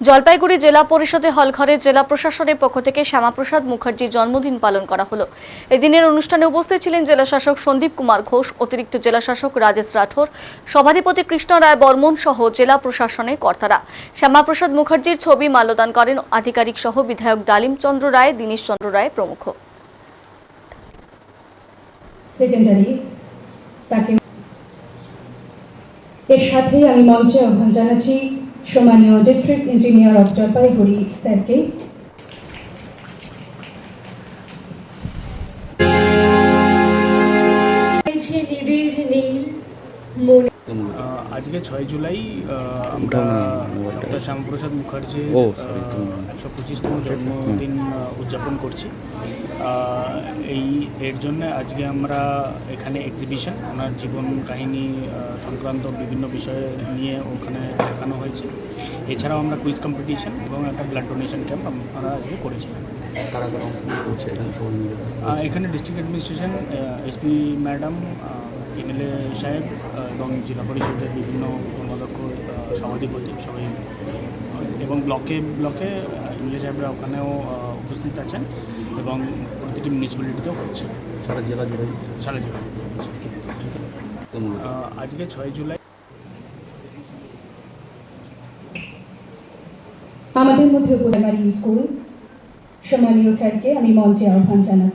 জলপাইগুড়ি জেলা পরিষদে হলঘরে জেলা প্রশাসনের পক্ষ থেকে শ্যামাপ্রসাদ মুখার্জির জন্মদিন পালন করা হলো। এদিনের অনুষ্ঠানে উপস্থিত ছিলেন জেলা শাসক সন্দীপ কুমার ঘোষ, অতিরিক্ত জেলা শাসক রাজেশ রাঠোর, সভাধিপতি কৃষ্ণ রায় বর্মন সহ জেলা প্রশাসনের কর্তারা। শ্যামাপ্রসাদ মুখার্জির ছবি মাল্যদান করেন আধিকারিক সহ বিধায়ক ডালিম চন্দ্র রায়, দীনেশ চন্দ্র রায় প্রমুখ। এর সাথে আমি মঞ্চে আহ্বান জানাচ্ছি সম্মানীয় ডিস্ট্রিক্ট ইঞ্জিনিয়ার অফ জলপাইগুড়ি স্যারকে। আজকে 6 জুলাই আমরা ডক্টর শ্যামাপ্রসাদ মুখার্জির 125তম জন্মদিন উদযাপন করছি। এর জন্য আজকে আমরা এখানে এক্সিবিশন, ওনার জীবন কাহিনী সংক্রান্ত বিভিন্ন বিষয় নিয়ে ওখানে দেখানো হয়েছে। এছাড়াও আমরা কুইজ কম্পিটিশন এবং একটা ব্লাড ডোনেশন ক্যাম্প আমরা আজকে করেছিলাম। এখানে district administration, SP madam, MLA সাহেব এবং জেলা পরিষদের বিভিন্ন কর্মাধ্যক্ষ, সভাধিপতি সবাই এবং ব্লকে এমএলএ সাহেবরা ওখানেও উপস্থিত আছেন এবং প্রতিটি মিউনিসিপ্যালিটিতেও হচ্ছে সারা জেলা জুড়ে। আজকে 6 জুলাই আমাদের মধ্যে প্রাইমারি স্কুল সম্মানীয় স্যারকে আমি মঞ্চে আহ্বান জানাচ্ছি।